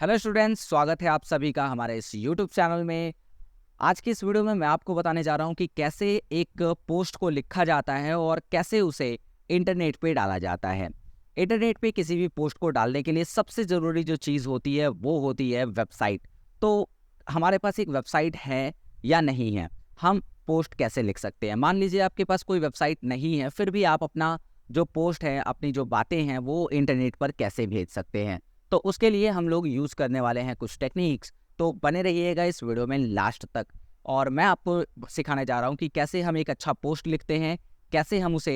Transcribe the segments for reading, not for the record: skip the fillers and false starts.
Hello students, स्वागत है आप सभी का हमारे इस यूट्यूब चैनल में। आज की इस वीडियो में मैं आपको बताने जा रहा हूं कि कैसे एक पोस्ट को लिखा जाता है और कैसे उसे इंटरनेट पे डाला जाता है। इंटरनेट पे किसी भी पोस्ट को डालने के लिए सबसे ज़रूरी जो चीज़ होती है वो होती है वेबसाइट। तो हमारे पास एक वेबसाइट है या नहीं है, हम पोस्ट कैसे लिख सकते हैं। मान लीजिए आपके पास कोई वेबसाइट नहीं है, फिर भी आप अपना जो पोस्ट है, अपनी जो बातें हैं वो इंटरनेट पर कैसे भेज सकते हैं। तो उसके लिए हम लोग यूज़ करने वाले हैं कुछ टेक्निक्स। तो बने रहिएगा इस वीडियो में लास्ट तक, और मैं आपको सिखाने जा रहा हूँ कि कैसे हम एक अच्छा पोस्ट लिखते हैं, कैसे हम उसे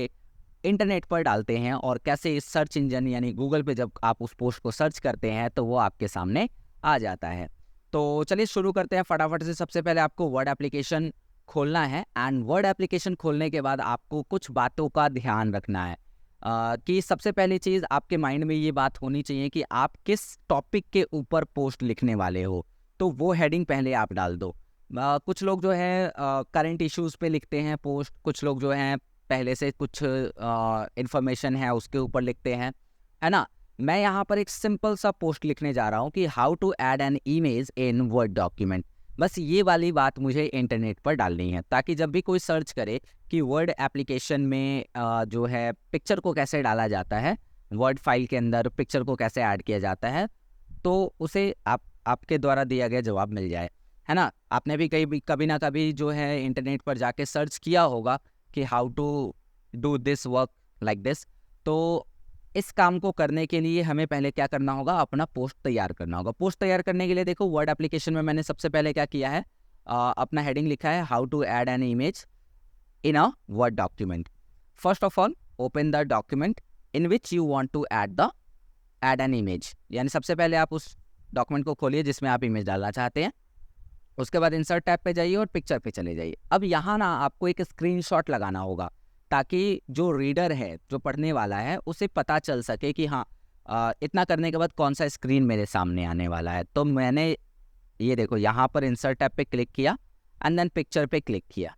इंटरनेट पर डालते हैं और कैसे इस सर्च इंजन यानी गूगल पे जब आप उस पोस्ट को सर्च करते हैं तो वो आपके सामने आ जाता है। तो चलिए शुरू करते हैं फटाफट से। सबसे पहले आपको वर्ड एप्लीकेशन खोलना है, एंड वर्ड एप्लीकेशन खोलने के बाद आपको कुछ बातों का ध्यान रखना है। कि सबसे पहली चीज़ आपके माइंड में ये बात होनी चाहिए कि आप किस टॉपिक के ऊपर पोस्ट लिखने वाले हो, तो वो हेडिंग पहले आप डाल दो। कुछ लोग जो है करंट इश्यूज़ पे लिखते हैं पोस्ट, कुछ लोग जो हैं पहले से कुछ इन्फॉर्मेशन है उसके ऊपर लिखते हैं, है ना। मैं यहाँ पर एक सिंपल सा पोस्ट लिखने जा रहा हूँ कि how to add an image in Word document. बस ये वाली बात मुझे इंटरनेट पर डालनी है, ताकि जब भी कोई सर्च करे कि वर्ड एप्लीकेशन में जो है पिक्चर को कैसे डाला जाता है, वर्ड फाइल के अंदर पिक्चर को कैसे ऐड किया जाता है, तो उसे आपके द्वारा दिया गया जवाब मिल जाए, है ना। आपने भी कभी ना कभी जो है इंटरनेट पर जाके सर्च किया होगा कि how to do this work like this. तो इस काम को करने के लिए हमें पहले क्या करना होगा, अपना पोस्ट तैयार करना होगा। पोस्ट तैयार करने के लिए देखो, वर्ड एप्लीकेशन में मैंने सबसे पहले क्या किया है, अपना हेडिंग लिखा है how to add an image in a Word document. First of all, open the document in which you want to add an image. यानी सबसे पहले आप उस डॉक्यूमेंट को खोलिए जिसमें आप इमेज डालना चाहते हैं। उसके बाद इंसर्ट टैब पे जाइए और पिक्चर पे चले जाइए। अब यहाँ ना आपको एक स्क्रीनशॉट लगाना होगा, ताकि जो रीडर है, जो पढ़ने वाला है, उसे पता चल सके कि हाँ, इतना करने के बाद कौन सा स्क्रीन मेरे सामने आने वाला है। तो मैंने ये देखो यहाँ पर इंसर्ट टैब पे क्लिक किया एंड देन पिक्चर पे क्लिक किया।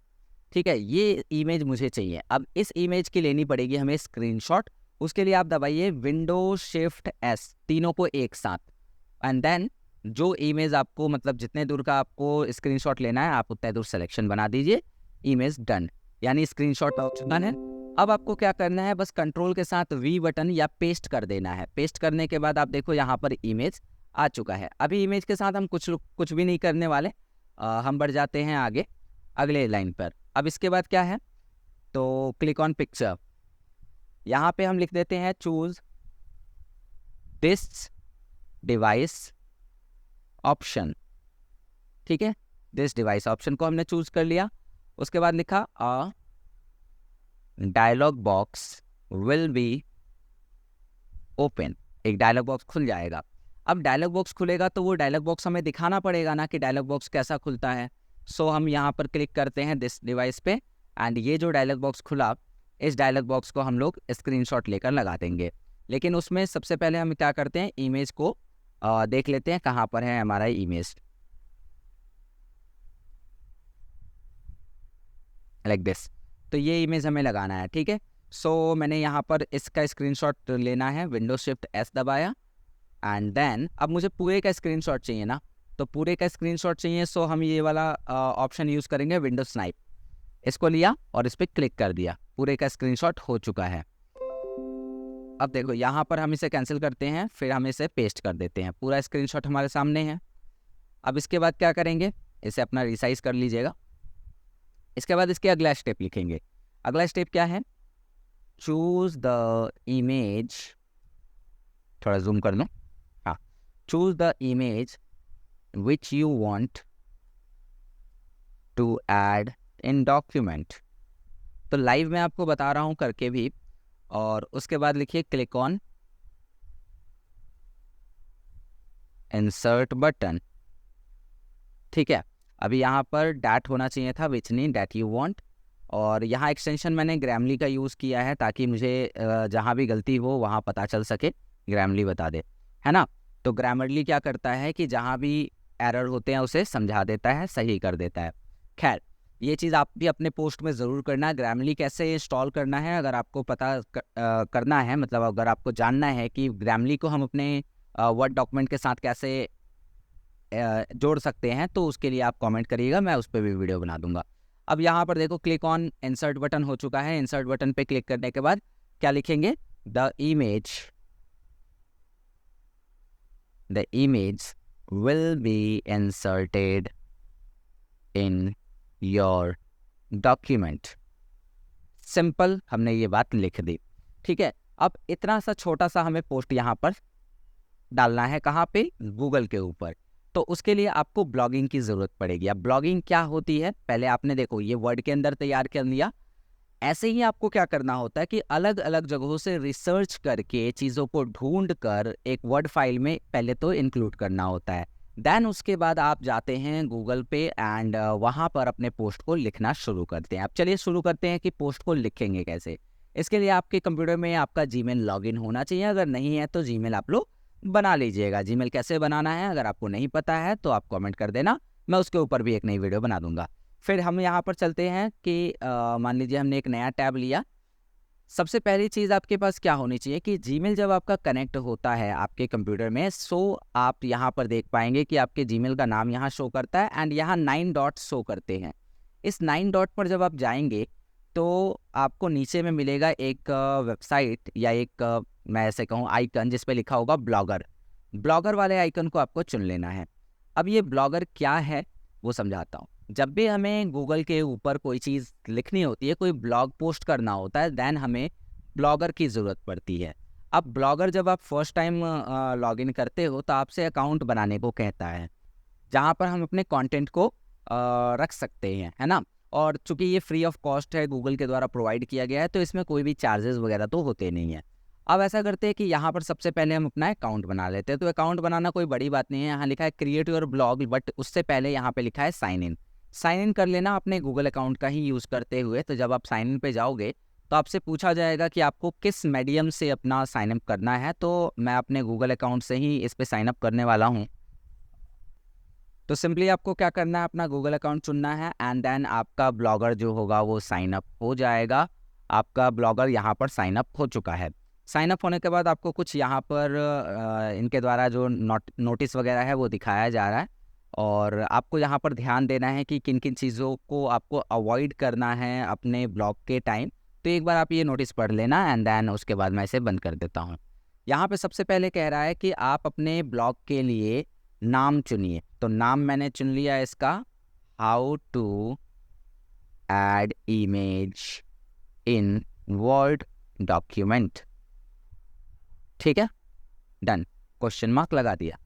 ठीक है, ये इमेज मुझे चाहिए। अब इस इमेज की लेनी पड़ेगी हमें स्क्रीनशॉट। उसके लिए आप दबाइए विंडो शिफ्ट एस, तीनों को एक साथ, एंड देन जो इमेज आपको, मतलब जितने दूर का आपको स्क्रीनशॉट लेना है, आप उतने दूर सिलेक्शन बना दीजिए। इमेज डन, यानी स्क्रीनशॉट डन है। अब आपको क्या करना है, बस कंट्रोल के साथ वी बटन या पेस्ट कर देना है। पेस्ट करने के बाद आप देखो यहाँ पर इमेज आ चुका है। अभी इमेज के साथ हम कुछ भी नहीं करने वाले। हम बढ़ जाते हैं आगे अगले लाइन पर। अब इसके बाद क्या है, तो क्लिक ऑन पिक्चर। यहाँ पे हम लिख देते हैं चूज दिस डिवाइस ऑप्शन। ठीक है, दिस डिवाइस ऑप्शन को हमने चूज कर लिया। उसके बाद लिखा a dialog box will be open. एक डायलॉग बॉक्स खुल जाएगा। अब डायलॉग बॉक्स खुलेगा तो वो डायलॉग बॉक्स हमें दिखाना पड़ेगा ना कि डायलॉग बॉक्स कैसा खुलता है। सो हम यहाँ पर क्लिक करते हैं दिस डिवाइस पे, एंड ये जो डायलॉग बॉक्स खुला, इस डायलॉग बॉक्स को हम लोग स्क्रीनशॉट लेकर लगा देंगे। लेकिन उसमें सबसे पहले हम क्या करते हैं, इमेज को देख लेते हैं कहाँ पर है हमारा इमेज, लाइक दिस। तो ये इमेज हमें लगाना है। ठीक है, सो मैंने यहाँ पर इसका स्क्रीनशॉट लेना है, विंडो शिफ्ट एस दबाया, एंड देन अब मुझे पूरे का स्क्रीनशॉट चाहिए ना, तो पूरे का स्क्रीनशॉट चाहिए। सो हम ये वाला ऑप्शन यूज़ करेंगे, विंडो स्नाइप। इसको लिया और इस पर क्लिक कर दिया, पूरे का स्क्रीनशॉट हो चुका है। अब देखो यहाँ पर हम इसे कैंसिल करते हैं, फिर हम इसे पेस्ट कर देते हैं। पूरा स्क्रीनशॉट हमारे सामने है। अब इसके बाद क्या करेंगे, इसे अपना रिसाइज कर लीजिएगा। इसके बाद इसके अगला स्टेप लिखेंगे। अगला स्टेप क्या है, चूज द इमेज, थोड़ा जूम कर लो, हाँ, choose the image which you want to add in document। तो लाइव में आपको बता रहा हूँ करके भी। और उसके बाद लिखिए क्लिक ऑन इंसर्ट बटन। ठीक है, अभी यहाँ पर डैट होना चाहिए था, विच नहीं डैट यू वांट। और यहाँ एक्सटेंशन मैंने ग्रामली का यूज़ किया है, ताकि मुझे जहाँ भी गलती हो वहाँ पता चल सके, ग्रामली बता दे, है ना। तो ग्रामरली क्या करता है कि जहाँ भी एरर होते हैं उसे समझा देता है, सही कर देता है। खैर, ये चीज़ आप भी अपने पोस्ट में ज़रूर करना है। ग्रामरली कैसे इंस्टॉल करना है, अगर आपको पता करना है, मतलब अगर आपको जानना है कि ग्रामरली को हम अपने वर्ड डॉक्यूमेंट के साथ कैसे जोड़ सकते हैं तो उसके लिए आप कमेंट करिएगा, मैं उस पर भी वीडियो बना दूंगा। अब यहाँ पर देखो क्लिक ऑन इंसर्ट बटन हो चुका है। इंसर्ट बटन पे क्लिक करने के बाद क्या लिखेंगे, the image will be inserted in your document. Simple, हमने ये बात लिख दी। ठीक है, अब इतना सा छोटा सा हमें पोस्ट यहाँ पर डालना है, कहाँ पे, गूगल के ऊपर। तो उसके लिए आपको ब्लॉगिंग की ज़रूरत पड़ेगी। अब ब्लॉगिंग क्या होती है, पहले आपने देखो ये वर्ड के अंदर तैयार कर लिया। ऐसे ही आपको क्या करना होता है कि अलग अलग जगहों से रिसर्च करके चीज़ों को ढूंढ कर एक वर्ड फाइल में पहले तो इंक्लूड करना होता है। देन उसके बाद आप जाते हैं गूगल पे एंड वहाँ पर अपने पोस्ट को लिखना शुरू करते हैं। अब चलिए शुरू करते हैं कि पोस्ट को लिखेंगे कैसे। इसके लिए आपके कंप्यूटर में आपका जीमेल लॉगिन होना चाहिए। अगर नहीं है तो जीमेल आप लोग बना लीजिएगा। जीमेल कैसे बनाना है अगर आपको नहीं पता है तो आप कमेंट कर देना, मैं उसके ऊपर भी एक नई वीडियो बना दूंगा। फिर हम यहाँ पर चलते हैं कि मान लीजिए हमने एक नया टैब लिया। सबसे पहली चीज़ आपके पास क्या होनी चाहिए कि जीमेल जब आपका कनेक्ट होता है आपके कंप्यूटर में, सो आप यहाँ पर देख पाएंगे कि आपके जीमेल का नाम यहाँ शो करता है एंड यहाँ 9 डॉट शो करते हैं। इस 9 डॉट पर जब आप जाएंगे तो आपको नीचे में मिलेगा एक वेबसाइट या एक मैं ऐसे कहूँ आइकन जिस पे लिखा होगा ब्लॉगर। ब्लॉगर वाले आइकन को आपको चुन लेना है। अब ये ब्लॉगर क्या है वो समझाता हूँ। जब भी हमें गूगल के ऊपर कोई चीज़ लिखनी होती है, कोई ब्लॉग पोस्ट करना होता है, देन हमें ब्लॉगर की ज़रूरत पड़ती है। अब ब्लॉगर जब आप फर्स्ट टाइम लॉगिन करते हो तो आपसे अकाउंट बनाने को कहता है, जहाँ पर हम अपने कंटेंट को रख सकते हैं, है ना। और चूंकि ये फ्री ऑफ कॉस्ट है, गूगल के द्वारा प्रोवाइड किया गया है, तो इसमें कोई भी चार्जेस वगैरह तो होते नहीं है। अब ऐसा करते हैं कि यहाँ पर सबसे पहले हम अपना अकाउंट बना लेते हैं। तो अकाउंट बनाना कोई बड़ी बात नहीं है, यहाँ लिखा है क्रिएट योर ब्लॉग, बट उससे पहले यहाँ पे लिखा है साइन इन। साइन इन कर लेना अपने गूगल अकाउंट का ही यूज़ करते हुए। तो जब आप साइन इन पे जाओगे तो आपसे पूछा जाएगा कि आपको किस मीडियम से अपना साइन अप करना है। तो मैं अपने गूगल अकाउंट से ही इस पे साइन अप करने वाला हूँ। तो सिंपली आपको क्या करना है, अपना गूगल अकाउंट चुनना है एंड देन आपका ब्लॉगर जो होगा वो साइन अप हो जाएगा। आपका ब्लॉगर यहाँ पर साइन अप हो चुका है। साइन अप होने के बाद आपको कुछ यहाँ पर इनके द्वारा जो नोटिस वगैरह है वो दिखाया जा रहा है और आपको यहाँ पर ध्यान देना है कि किन किन चीज़ों को आपको अवॉइड करना है अपने ब्लॉग के टाइम। तो एक बार आप ये नोटिस पढ़ लेना एंड देन उसके बाद मैं इसे बंद कर देता हूँ। यहाँ पे सबसे पहले कह रहा है कि आप अपने ब्लॉग के लिए नाम चुनिए। तो नाम मैंने चुन लिया इसका, how to add image in Word document. ठीक है, डन, क्वेश्चन मार्क लगा दिया।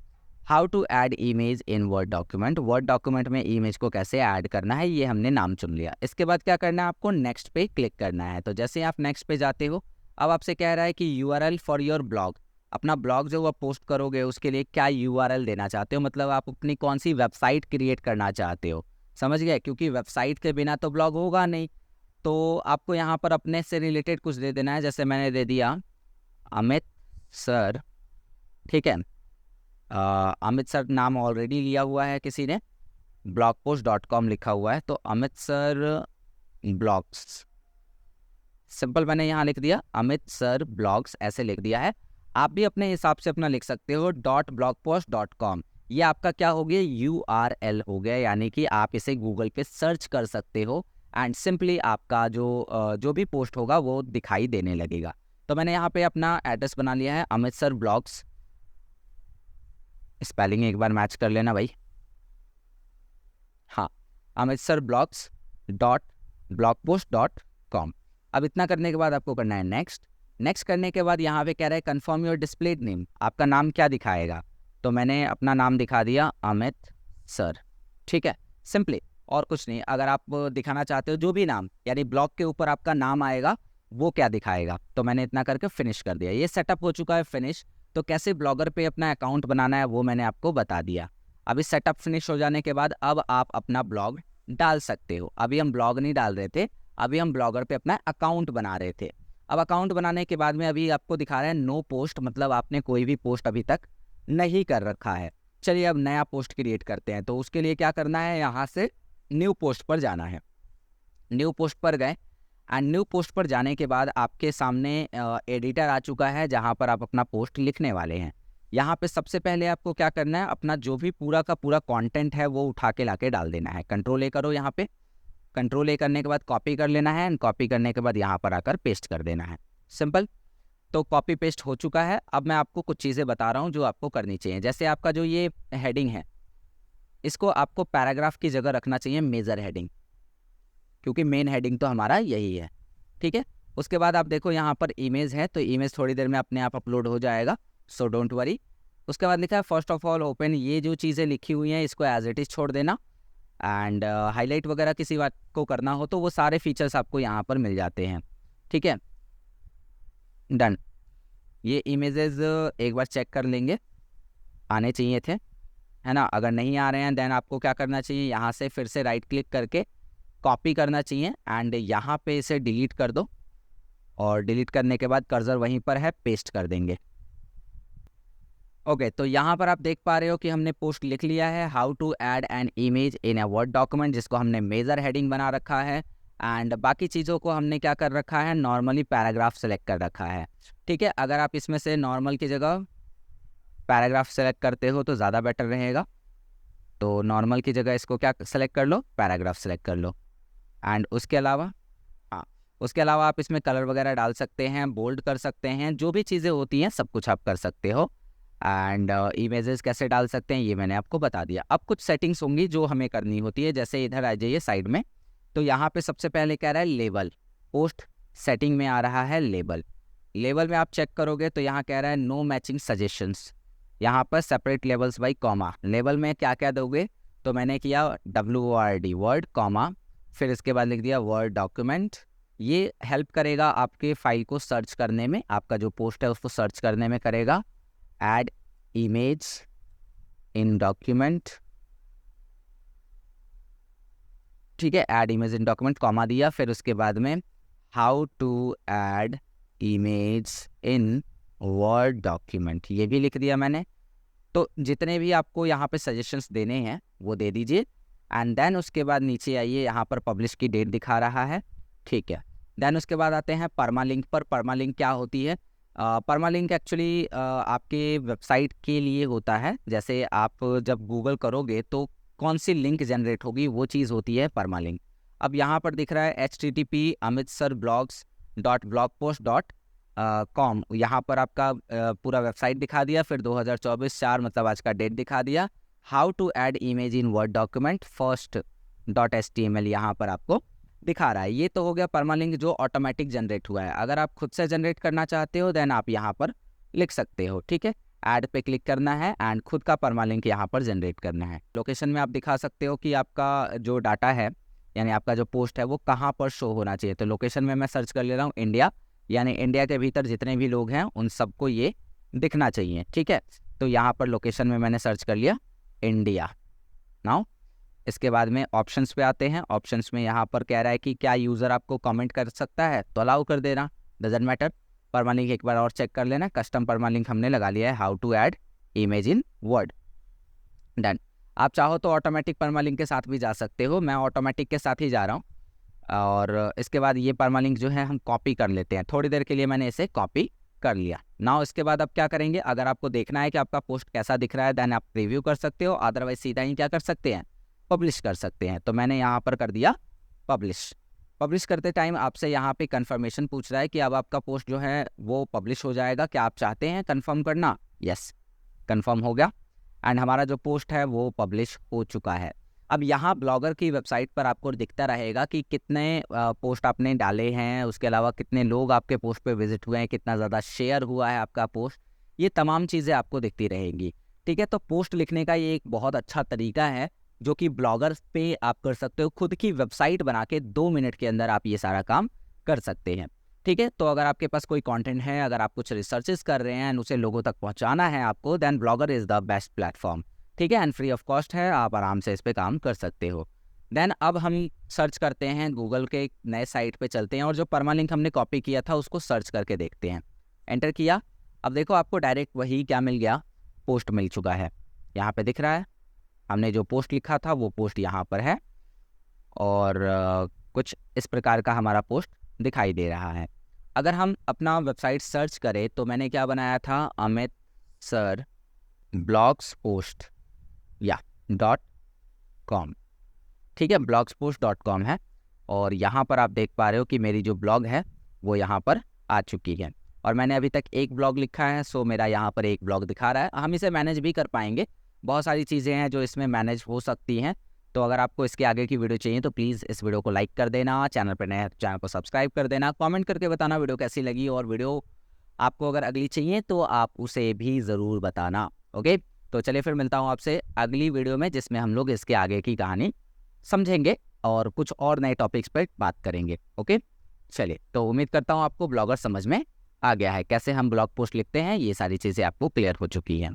How to add image in Word document, Word document में इमेज को कैसे ऐड करना है ये हमने नाम चुन लिया। इसके बाद क्या करना है, आपको नेक्स्ट पे क्लिक करना है। तो जैसे आप नेक्स्ट पे जाते हो, अब आपसे कह रहा है कि यूआरएल फॉर योर ब्लॉग। अपना ब्लॉग जो आप पोस्ट करोगे उसके लिए क्या यूआरएल देना चाहते हो, मतलब आप अपनी कौन सी वेबसाइट क्रिएट करना चाहते हो, समझ गए। क्योंकि वेबसाइट के बिना तो ब्लॉग होगा नहीं। तो आपको यहाँ पर अपने से रिलेटेड कुछ दे देना है। जैसे मैंने दे दिया अमित सर। ठीक है, अमित सर नाम ऑलरेडी लिया हुआ है किसी ने, blogpost.com लिखा हुआ है, तो अमित सर ब्लॉग्स, सिंपल मैंने यहाँ लिख दिया अमित सर ब्लॉग्स, ऐसे लिख दिया है। आप भी अपने हिसाब से अपना लिख सकते हो .blogpost.com। ये आपका क्या हो गया, URL हो गया, यानी कि आप इसे गूगल पे सर्च कर सकते हो एंड सिंपली आपका जो भी पोस्ट होगा वो दिखाई देने लगेगा। तो मैंने यहाँ पे अपना एड्रेस बना लिया है, अमित सर ब्लॉग्स। स्पेलिंग एक बार मैच कर लेना भाई। हाँ, अमित सर ब्लॉग्स .blogpost.com। अब इतना करने के बाद आपको करना है नेक्स्ट। नेक्स्ट करने के बाद यहाँ पे कह रहा है कंफर्म योर डिस्प्लेड नेम, आपका नाम क्या दिखाएगा। तो मैंने अपना नाम दिखा दिया अमित सर। ठीक है, सिंपली, और कुछ नहीं। अगर आप दिखाना चाहते हो जो भी नाम, यानी ब्लॉग के ऊपर आपका नाम आएगा वो क्या दिखाएगा, तो मैंने इतना करके फिनिश कर दिया। ये सेटअप हो चुका है फिनिश। तो कैसे ब्लॉगर पे अपना अकाउंट बनाना है वो मैंने आपको बता दिया। अब इस सेटअप फिनिश हो जाने के बाद अब आप अपना ब्लॉग डाल सकते हो। अभी हम ब्लॉग नहीं डाल रहे थे, अभी हम ब्लॉगर पे अपना अकाउंट बना रहे थे। अब अकाउंट बनाने के बाद में अभी आपको दिखा रहा है नो पोस्ट, मतलब आपने कोई भी पोस्ट अभी तक नहीं कर रखा है। चलिए अब नया पोस्ट क्रिएट करते हैं। तो उसके लिए क्या करना है, यहाँ से न्यू पोस्ट पर जाना है। न्यू पोस्ट पर गए एंड न्यू पोस्ट पर जाने के बाद आपके सामने एडिटर आ चुका है जहाँ पर आप अपना पोस्ट लिखने वाले हैं। यहाँ पे सबसे पहले आपको क्या करना है, अपना जो भी पूरा का पूरा कंटेंट है वो उठा के लाके डाल देना है। कंट्रोल ए करो, यहाँ पे कंट्रोल ए करने के बाद कॉपी कर लेना है, एंड कॉपी करने के बाद यहाँ पर आकर पेस्ट कर देना है। सिंपल। तो कॉपी पेस्ट हो चुका है। अब मैं आपको कुछ चीज़ें बता रहा हूँ जो आपको करनी चाहिए। जैसे आपका जो ये हेडिंग है, इसको आपको पैराग्राफ की जगह रखना चाहिए मेजर हेडिंग, क्योंकि मेन हेडिंग तो हमारा यही है। ठीक है। उसके बाद आप देखो यहाँ पर इमेज है, तो इमेज थोड़ी देर में अपने आप अपलोड हो जाएगा, सो डोंट वरी। उसके बाद लिखा है फर्स्ट ऑफ ऑल ओपन। ये जो चीज़ें लिखी हुई हैं इसको एज इट इज़ छोड़ देना, एंड हाईलाइट वगैरह किसी बात को करना हो तो वो सारे फीचर्स आपको यहाँ पर मिल जाते हैं। ठीक है, डन। ये इमेजेस एक बार चेक कर लेंगे, आने चाहिए थे, है ना। अगर नहीं आ रहे हैं देन आपको क्या करना चाहिए, यहाँ से फिर से राइट क्लिक करके कॉपी करना चाहिए, एंड यहाँ पे इसे डिलीट कर दो, और डिलीट करने के बाद कर्सर वहीं पर है, पेस्ट कर देंगे। ओके, तो यहाँ पर आप देख पा रहे हो कि हमने पोस्ट लिख लिया है, how to add an image in a Word document, जिसको हमने मेजर हेडिंग बना रखा है, एंड बाकी चीज़ों को हमने क्या कर रखा है, नॉर्मली पैराग्राफ सेलेक्ट कर रखा है। ठीक है, अगर आप इसमें से नॉर्मल की जगह पैराग्राफ सेलेक्ट करते हो तो ज़्यादा बेटर रहेगा, तो नॉर्मल की जगह इसको क्या सेलेक्ट कर लो, पैराग्राफ सेलेक्ट कर लो। एंड उसके अलावा उसके अलावा आप इसमें कलर वगैरह डाल सकते हैं, बोल्ड कर सकते हैं, जो भी चीज़ें होती हैं सब कुछ आप कर सकते हो। एंड इमेजेस कैसे डाल सकते हैं ये मैंने आपको बता दिया। अब कुछ सेटिंग्स होंगी जो हमें करनी होती है, जैसे इधर आ जाइए साइड में, तो यहाँ पे सबसे पहले कह रहा है लेबल। पोस्ट सेटिंग में आ रहा है लेबल। लेबल में आप चेक करोगे तो यहाँ कह रहा है नो मैचिंग सजेशंस, यहाँ पर separate labels by comma. Label में क्या क्या दोगे, तो मैंने किया WORD वर्ड कॉमा, फिर इसके बाद लिख दिया वर्ड डॉक्यूमेंट। ये हेल्प करेगा आपके फाइल को सर्च करने में, आपका जो पोस्ट है उसको सर्च करने में करेगा। ऐड इमेज इन डॉक्यूमेंट, ठीक है, add image in document comma दिया, फिर उसके बाद में how to add image in Word document, ये भी लिख दिया मैंने। तो जितने भी आपको यहाँ पे सजेशंस देने हैं वो दे दीजिए, एंड देन उसके बाद नीचे आइए, यहाँ पर पब्लिश की डेट दिखा रहा है, ठीक है। देन उसके बाद आते हैं परमालिंक पर। परमालिंक क्या होती है, परमालिंक एक्चुअली आपके वेबसाइट के लिए होता है। जैसे आप जब गूगल करोगे तो कौन सी लिंक जनरेट होगी वो चीज़ होती है परमालिंक। अब यहाँ पर दिख रहा है http://amritsarblogs.blogpost.com, यहाँ पर आपका पूरा वेबसाइट दिखा दिया, फिर 2024/4 मतलब आज का डेट दिखा दिया। How to add image in Word document first.html यहाँ पर आपको दिखा रहा है। ये तो हो गया परमालिंक जो ऑटोमेटिक जनरेट हुआ है। अगर आप खुद से जनरेट करना चाहते हो देन आप यहाँ पर लिख सकते हो, ठीक है। ऐड पे क्लिक करना है एंड खुद का परमालिंक यहाँ पर जनरेट करना है। लोकेशन में आप दिखा सकते हो कि आपका जो डाटा है, यानी आपका जो पोस्ट है वो कहाँ पर शो होना चाहिए। तो लोकेशन में मैं सर्च कर ले रहा हूँ इंडिया, यानी इंडिया के भीतर जितने भी लोग हैं उन सबको ये दिखना चाहिए, ठीक है। तो यहाँ पर लोकेशन में मैंने सर्च कर लिया इंडिया। नाउ इसके बाद में ऑप्शंस पे आते हैं। ऑप्शंस में यहाँ पर कह रहा है कि क्या यूज़र आपको कमेंट कर सकता है, तो अलाउ कर देना, डजंट मैटर। परमालिंक एक बार और चेक कर लेना, कस्टम परमालिंक हमने लगा लिया है, how to add image in Word, done. आप चाहो तो ऑटोमेटिक परमालिंक के साथ भी जा सकते हो, मैं ऑटोमेटिक के साथ ही जा रहा हूँ। और इसके बाद ये परमालिंक जो है हम कॉपी कर लेते हैं। थोड़ी देर के लिए मैंने इसे कॉपी कर लिया। नाउ इसके बाद आप क्या करेंगे, अगर आपको देखना है कि आपका पोस्ट कैसा दिख रहा है देन आप रिव्यू कर सकते हो, अदरवाइज सीधा ही क्या कर सकते हैं, पब्लिश कर सकते हैं। तो मैंने यहाँ पर कर दिया पब्लिश। पब्लिश करते टाइम आपसे यहाँ पे कंफर्मेशन पूछ रहा है कि अब आपका पोस्ट जो है वो पब्लिश हो जाएगा, क्या आप चाहते हैं कंफर्म करना। यस, कंफर्म हो गया, एंड हमारा जो पोस्ट है वो पब्लिश हो चुका है। अब यहाँ ब्लॉगर की वेबसाइट पर आपको दिखता रहेगा कि कितने पोस्ट आपने डाले हैं, उसके अलावा कितने लोग आपके पोस्ट पे विजिट हुए हैं, कितना ज़्यादा शेयर हुआ है आपका पोस्ट, ये तमाम चीज़ें आपको दिखती रहेंगी, ठीक है। तो पोस्ट लिखने का ये एक बहुत अच्छा तरीका है जो कि ब्लॉगर पे आप कर सकते हो। खुद की वेबसाइट बना के 2 मिनट के अंदर आप ये सारा काम कर सकते हैं, ठीक है। तो अगर आपके पास कोई कंटेंट है, अगर आप कुछ रिसर्चेस कर रहे हैं, उसे लोगों तक पहुंचाना है आपको, then Blogger is the best platform, ठीक है, एंड फ्री ऑफ कॉस्ट है, आप आराम से इस पे काम कर सकते हो। देन अब हम सर्च करते हैं, गूगल के एक नए साइट पे चलते हैं और जो परमालिंक हमने कॉपी किया था उसको सर्च करके देखते हैं। एंटर किया, अब देखो आपको डायरेक्ट वही क्या मिल गया, पोस्ट मिल चुका है। यहाँ पे दिख रहा है हमने जो पोस्ट लिखा था वो पोस्ट यहाँ पर है, और कुछ इस प्रकार का हमारा पोस्ट दिखाई दे रहा है। अगर हम अपना वेबसाइट सर्च करें तो मैंने क्या बनाया था, अमित सर ब्लॉग्सपोस्ट या .com, ठीक है, blogspot.com है। और यहाँ पर आप देख पा रहे हो कि मेरी जो ब्लॉग है वो यहाँ पर आ चुकी है और मैंने अभी तक एक ब्लॉग लिखा है, सो मेरा यहाँ पर एक ब्लॉग दिखा रहा है। हम इसे मैनेज भी कर पाएंगे, बहुत सारी चीज़ें हैं जो इसमें मैनेज हो सकती हैं। तो अगर आपको इसके आगे की वीडियो चाहिए तो प्लीज़ इस वीडियो को लाइक कर देना, चैनल पर नए हैं तो चैनल को सब्सक्राइब कर देना, कमेंट करके बताना वीडियो कैसी लगी, और वीडियो आपको अगर अगली चाहिए तो आप उसे भी ज़रूर बताना। ओके, तो चलिए फिर मिलता हूँ आपसे अगली वीडियो में, जिसमें हम लोग इसके आगे की कहानी समझेंगे और कुछ और नए टॉपिक्स पर बात करेंगे। ओके, चलिए, तो उम्मीद करता हूँ आपको ब्लॉगर समझ में आ गया है, कैसे हम ब्लॉग पोस्ट लिखते हैं, ये सारी चीज़ें आपको क्लियर हो चुकी हैं।